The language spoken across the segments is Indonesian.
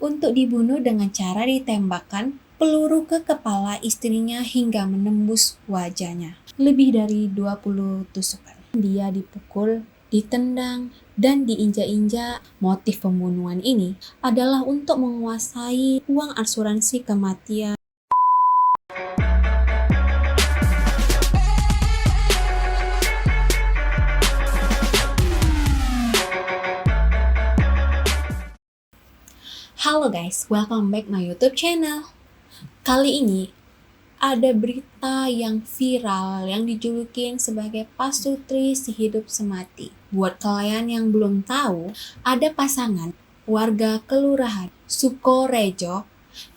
untuk dibunuh dengan cara ditembakkan peluru ke kepala istrinya hingga menembus wajahnya. Lebih dari 20 tusukan. Dia dipukul, ditendang, dan diinjak-injak. Motif pembunuhan ini adalah untuk menguasai uang asuransi kematian. Halo guys, welcome back my YouTube channel. Kali ini ada berita yang viral yang dijulukin sebagai pasutri sehidup semati. Buat kalian yang belum tahu, ada pasangan warga Kelurahan Sukorejo,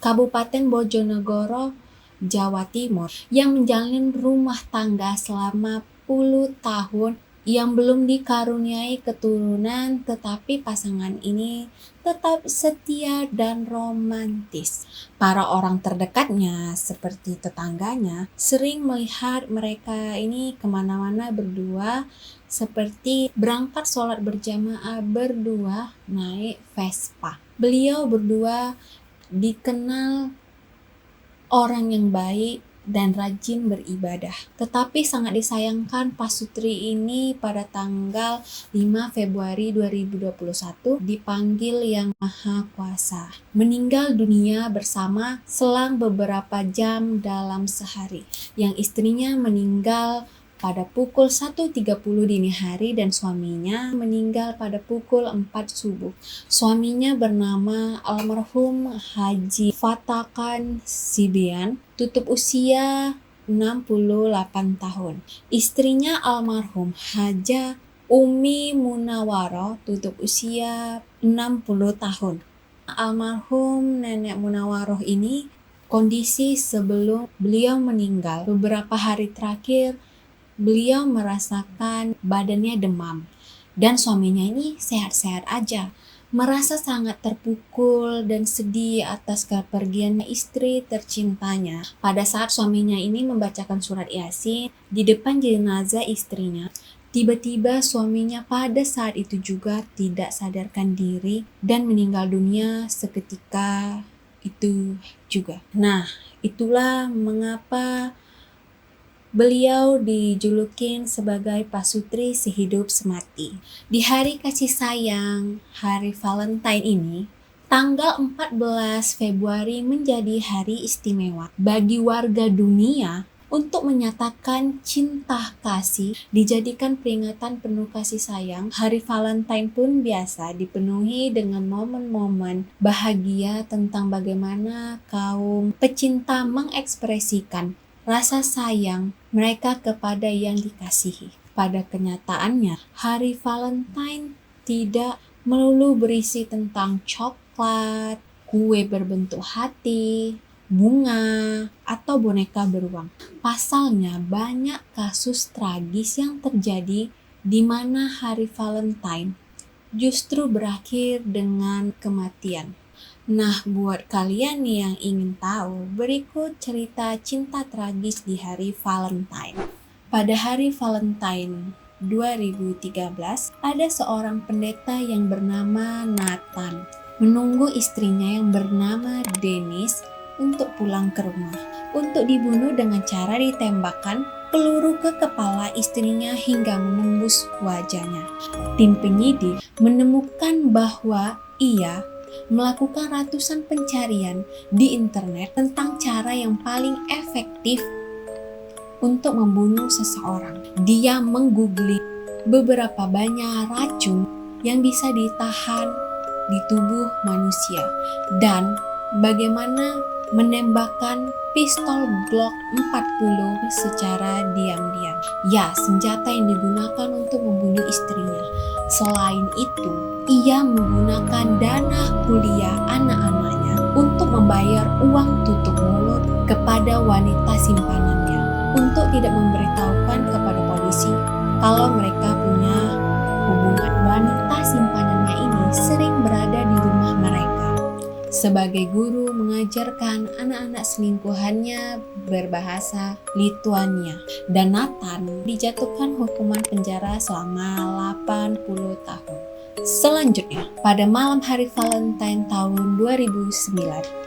Kabupaten Bojonegoro, Jawa Timur yang menjalin rumah tangga selama puluh tahun yang belum dikaruniai keturunan, tetapi pasangan ini tetap setia dan romantis. Para orang terdekatnya seperti tetangganya sering melihat mereka ini kemana-mana berdua, seperti berangkat sholat berjamaah berdua naik Vespa. Beliau berdua dikenal orang yang baik dan rajin beribadah. Tetapi sangat disayangkan pasutri ini pada tanggal 5 Februari 2021 dipanggil Yang Maha Kuasa. Meninggal dunia bersama selang beberapa jam dalam sehari. Yang istrinya meninggal pada pukul 1.30 dini hari dan suaminya meninggal pada pukul 4 subuh. Suaminya bernama almarhum Haji Fatakan Sibian, tutup usia 68 tahun. Istrinya almarhum Haja Umi Munawaro, tutup usia 60 tahun. Almarhum Nenek Munawaroh ini kondisi sebelum beliau meninggal beberapa hari terakhir beliau merasakan badannya demam dan suaminya ini sehat-sehat aja. Merasa sangat terpukul dan sedih atas kepergian istri tercintanya. Pada saat suaminya ini membacakan surat Yasin di depan jenazah istrinya, tiba-tiba suaminya pada saat itu juga tidak sadarkan diri dan meninggal dunia seketika itu juga. Nah, itulah mengapa beliau dijulukin sebagai pasutri sehidup semati. Di hari kasih sayang, hari Valentine ini, tanggal 14 Februari menjadi hari istimewa bagi warga dunia untuk menyatakan cinta kasih, dijadikan peringatan penuh kasih sayang. Hari Valentine pun biasa dipenuhi dengan momen-momen bahagia tentang bagaimana kaum pecinta mengekspresikan rasa sayang mereka kepada yang dikasihi. Pada kenyataannya, hari Valentine tidak melulu berisi tentang coklat, kue berbentuk hati, bunga, atau boneka beruang. Pasalnya, banyak kasus tragis yang terjadi di mana hari Valentine justru berakhir dengan kematian. Nah, buat kalian nih yang ingin tahu, berikut cerita cinta tragis di hari Valentine. Pada hari Valentine 2013, ada seorang pendeta yang bernama Nathan menunggu istrinya yang bernama Dennis untuk pulang ke rumah, untuk dibunuh dengan cara ditembakkan peluru ke kepala istrinya hingga menembus wajahnya. Tim penyidik menemukan bahwa ia melakukan ratusan pencarian di internet tentang cara yang paling efektif untuk membunuh seseorang. Dia menggoogling beberapa banyak racun yang bisa ditahan di tubuh manusia dan bagaimana menembakkan pistol Glock 40 secara diam-diam. Ya, senjata yang digunakan untuk membunuh istrinya. Selain itu, ia menggunakan dana kuliah anak-anaknya untuk membayar uang tutup mulut kepada wanita simpanannya untuk tidak memberitahukan kepada polisi kalau mereka punya hubungan. Wanita simpanannya ini sering berada di rumah mereka. Sebagai guru mengajarkan anak-anak selingkuhannya berbahasa Lituania, dan Nathan dijatuhkan hukuman penjara selama 80 tahun. Selanjutnya, pada malam hari Valentine tahun 2009,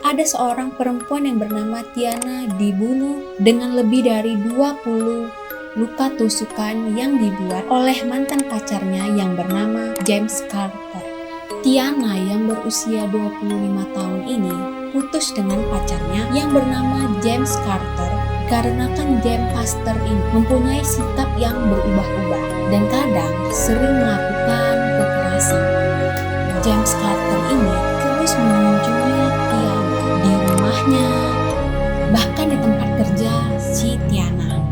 ada seorang perempuan yang bernama Tiana dibunuh dengan lebih dari 20 luka tusukan yang dibuat oleh mantan pacarnya yang bernama James Carter. Tiana yang berusia 25 tahun ini putus dengan pacarnya yang bernama James Carter karena James Carter ini mempunyai sikap yang berubah-ubah dan kadang sering melakukan kekerasan. James Carter ini terus mengunjungi Tiana di rumahnya, bahkan di tempat kerja si Tiana.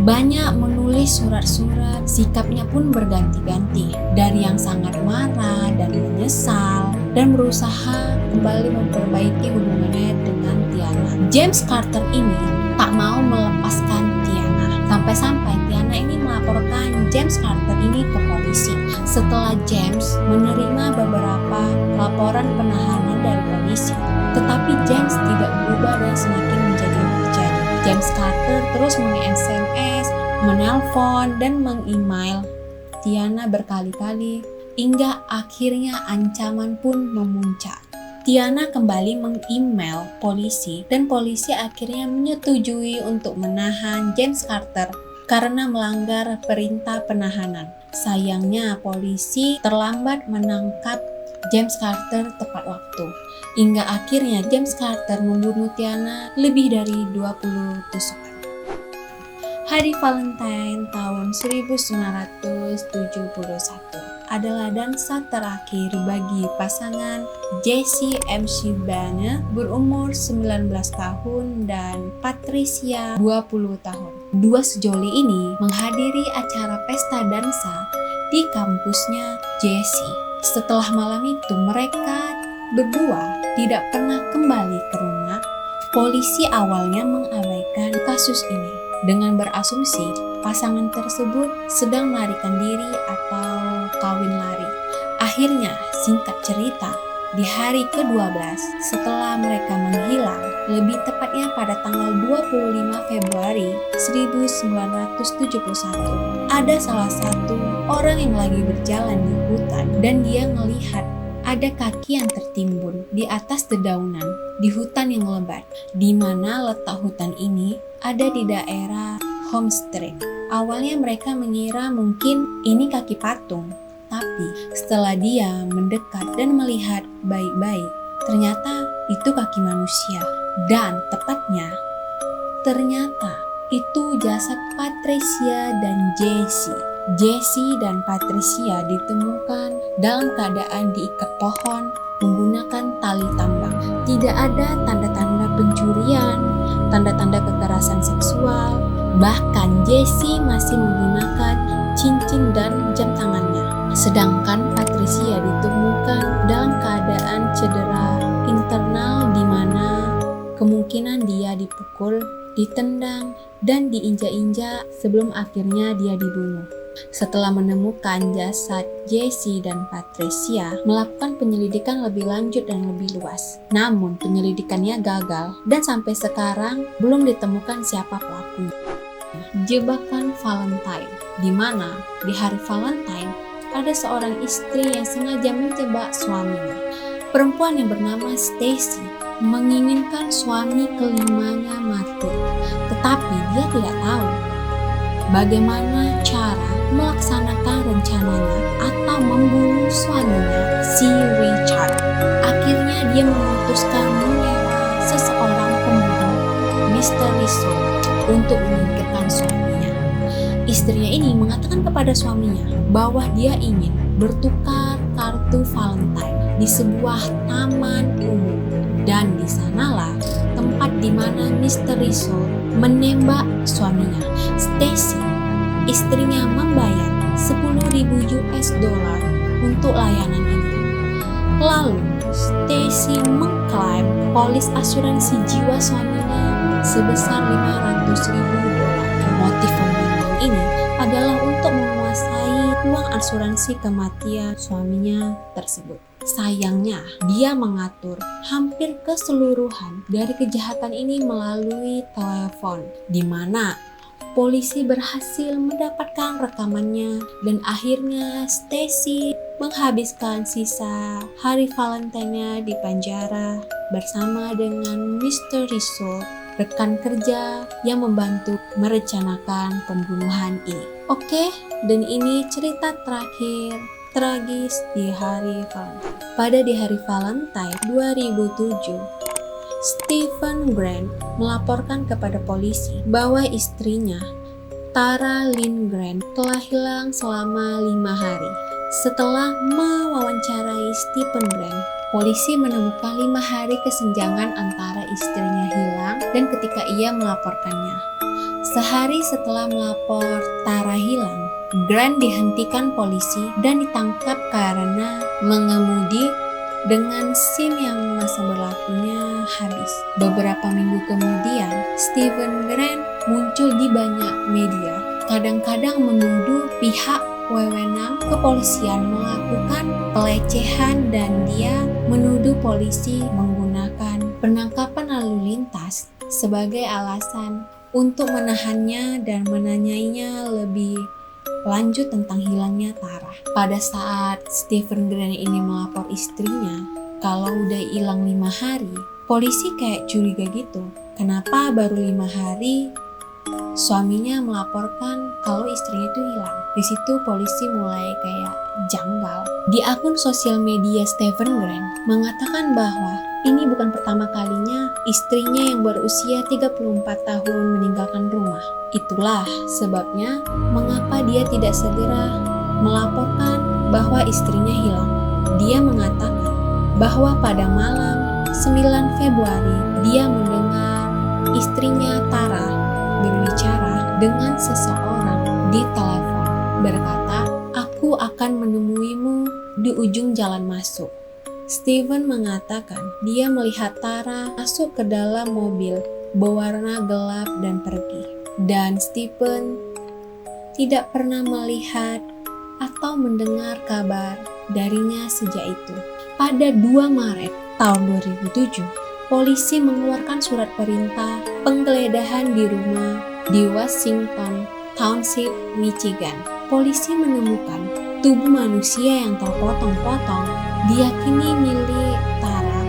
Banyak menulis surat-surat, sikapnya pun berganti-ganti, dari yang sangat marah dan menyesal, dan berusaha kembali memperbaiki hubungannya dengan Tiana. James Carter ini tak mau melepaskan Tiana, sampai-sampai Tiana ini melaporkan James Carter ini ke polisi. Setelah James menerima beberapa laporan penahanan dari polisi, tetapi James tidak berubah dan semakin menjadi terjadi. James Carter terus meng-SMS, menelpon, dan meng-email Tiana berkali-kali hingga akhirnya ancaman pun memuncak. Tiana kembali meng-email polisi dan polisi akhirnya menyetujui untuk menahan James Carter karena melanggar perintah penahanan. Sayangnya polisi terlambat menangkap James Carter tepat waktu. Hingga akhirnya James Carter membunuh Tiana lebih dari 20 tusukan. Hari Valentine tahun 1971 adalah dansa terakhir bagi pasangan Jesse MC Banner berumur 19 tahun dan Patricia 20 tahun. Dua sejoli ini menghadiri acara pesta dansa di kampusnya Jesse. Setelah malam itu mereka berdua tidak pernah kembali ke rumah. Polisi awalnya mengabaikan kasus ini dengan berasumsi pasangan tersebut sedang melarikan diri atau kawin lari. Akhirnya, singkat cerita, di hari ke-12 setelah mereka menghilang, lebih tepatnya pada tanggal 25 Februari 1971, ada salah satu orang yang lagi berjalan di hutan dan dia melihat ada kaki yang tertimbun di atas dedaunan di hutan yang lebat, di mana letak hutan ini ada di daerah Homestreet. Awalnya mereka mengira mungkin ini kaki patung, tapi setelah dia mendekat dan melihat baik-baik, ternyata itu kaki manusia. Dan tepatnya, ternyata itu jasad Patricia dan Jesse. Jesse dan Patricia ditemukan dalam keadaan diikat pohon menggunakan tali tambang. Tidak ada tanda-tanda pencurian, tanda-tanda kekerasan seksual, bahkan Jesse masih menggunakan cincin dan jam tangannya. Sedangkan Patricia ditemukan dalam keadaan cedera internal di mana kemungkinan dia dipukul, ditendang, dan diinjak-injak sebelum akhirnya dia dibunuh. Setelah menemukan jasad Jesse dan Patricia, melakukan penyelidikan lebih lanjut dan lebih luas. Namun penyelidikannya gagal dan sampai sekarang belum ditemukan siapa pelakunya. Jebakan Valentine, di mana di hari Valentine ada seorang istri yang sengaja menjebak suaminya. Perempuan yang bernama Stacy menginginkan suami kelimanya mati, tetapi dia tidak tahu bagaimana cara melaksanakan rencananya atau membunuh suaminya, si Richard. Akhirnya dia memutuskan menyewa seseorang pembunuh misterius untuk menyingkirkan suaminya. Istrinya ini mengatakan kepada suaminya bahwa dia ingin bertukar kartu Valentine di sebuah taman umum, dan di sanalah tempat di mana misterius menembak suaminya. Stacy, istrinya, membayar $10.000 untuk layanan ini. Lalu Stacy mengklaim polis asuransi jiwa suaminya sebesar $500.000. Motif pembunuhan ini adalah untuk menguasai uang asuransi kematian suaminya tersebut. Sayangnya, dia mengatur hampir keseluruhan dari kejahatan ini melalui telepon, di mana polisi berhasil mendapatkan rekamannya dan akhirnya Stacy menghabiskan sisa hari Valentine-nya di penjara bersama dengan Mr. Rizzo, rekan kerja yang membantu merencanakan pembunuhan ini. Oke, dan ini cerita terakhir tragis di hari Valentine. Pada di hari Valentine 2007, Stephen Grant melaporkan kepada polisi bahwa istrinya, Tara Lynn Grant, telah hilang selama 5 hari. Setelah mewawancarai Stephen Grant, polisi menemukan 5 hari kesenjangan antara istrinya hilang dan ketika ia melaporkannya. Sehari setelah melapor Tara hilang, Grant dihentikan polisi dan ditangkap karena mengemudi dengan SIM yang masa berlakunya habis. Beberapa minggu kemudian, Stephen Grant muncul di banyak media, kadang-kadang menuduh pihak wewenang kepolisian melakukan pelecehan dan dia menuduh polisi menggunakan penangkapan lalu lintas sebagai alasan untuk menahannya dan menanyainya lebih lanjut tentang hilangnya Tara. Pada saat Stephen Grant ini melapor istrinya kalau udah hilang 5 hari, polisi kayak curiga gitu. Kenapa baru 5 hari suaminya melaporkan kalau istrinya itu hilang? Di situ polisi mulai kayak janggal. Di akun sosial media Stephen Grant mengatakan bahwa ini bukan pertama kalinya istrinya yang berusia 34 tahun meninggalkan rumah. Itulah sebabnya mengapa dia tidak segera melaporkan bahwa istrinya hilang. Dia mengatakan bahwa pada malam 9 Februari dia mendengar istrinya Tara berbicara dengan seseorang di telepon, berkata, "Aku akan menemuimu di ujung jalan masuk." Stephen mengatakan dia melihat Tara masuk ke dalam mobil berwarna gelap dan pergi. Dan Stephen tidak pernah melihat atau mendengar kabar darinya sejak itu. Pada 2 Maret tahun 2007, polisi mengeluarkan surat perintah penggeledahan di rumah di Washington Township, Michigan. Polisi menemukan tubuh manusia yang terpotong-potong, diyakini milik Tara,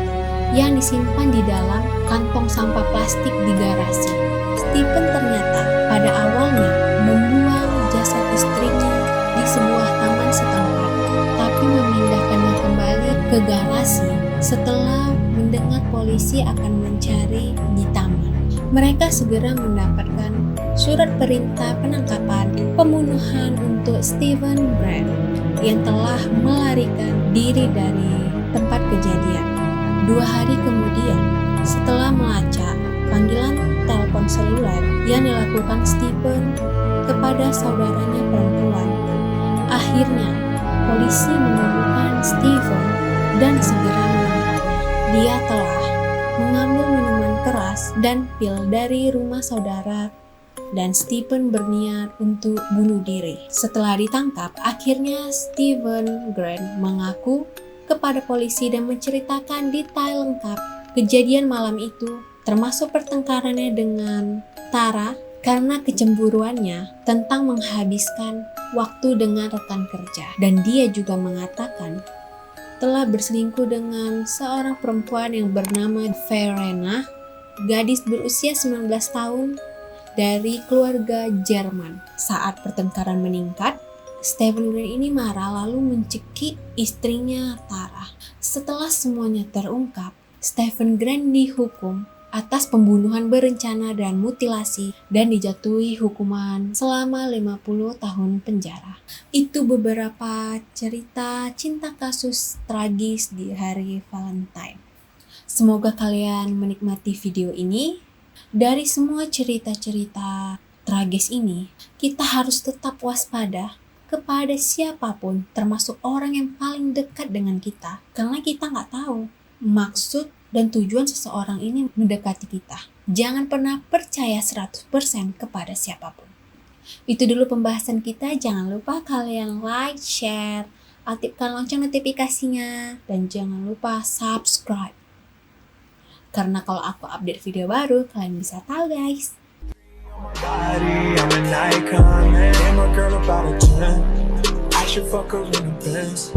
yang disimpan di dalam kantong sampah plastik di garasi. Stephen ternyata pada awalnya membuang jasad istrinya di sebuah taman setempat, tapi memindahkannya kembali ke garasi setelah mendengar polisi akan mencari di taman. Mereka segera mendapatkan surat perintah penangkapan pembunuhan untuk Stephen Grant yang telah melarikan diri dari tempat kejadian. 2 hari kemudian, setelah melacak panggilan telepon seluler yang dilakukan Stephen kepada saudaranya perempuan, akhirnya polisi menemukan Stephen dan segera menangkapnya. Dia telah mengambil minuman keras dan pil dari rumah saudara dan Stephen berniat untuk bunuh diri. Setelah ditangkap, akhirnya Stephen Grant mengaku kepada polisi dan menceritakan detail lengkap kejadian malam itu, termasuk pertengkarannya dengan Tara karena kecemburuannya tentang menghabiskan waktu dengan rekan kerja. Dan dia juga mengatakan telah berselingkuh dengan seorang perempuan yang bernama Verena, gadis berusia 19 tahun dari keluarga Jerman. Saat pertengkaran meningkat, Stephen Grant ini marah lalu mencekik istrinya Tara. Setelah semuanya terungkap, Stephen Grant dihukum atas pembunuhan berencana dan mutilasi dan dijatuhi hukuman selama 50 tahun penjara. Itu beberapa cerita cinta kasus tragis di hari Valentine. Semoga kalian menikmati video ini. Dari semua cerita-cerita tragis ini, kita harus tetap waspada kepada siapapun, termasuk orang yang paling dekat dengan kita. Karena kita nggak tahu maksud dan tujuan seseorang ini mendekati kita. Jangan pernah percaya 100% kepada siapapun. Itu dulu pembahasan kita. Jangan lupa kalian like, share, aktifkan lonceng notifikasinya, dan jangan lupa subscribe. Karena kalau aku update video baru, kalian bisa tahu guys. Body, I'm an icon, man. Damn, a girl about a 10. I should fuck her in the Benz.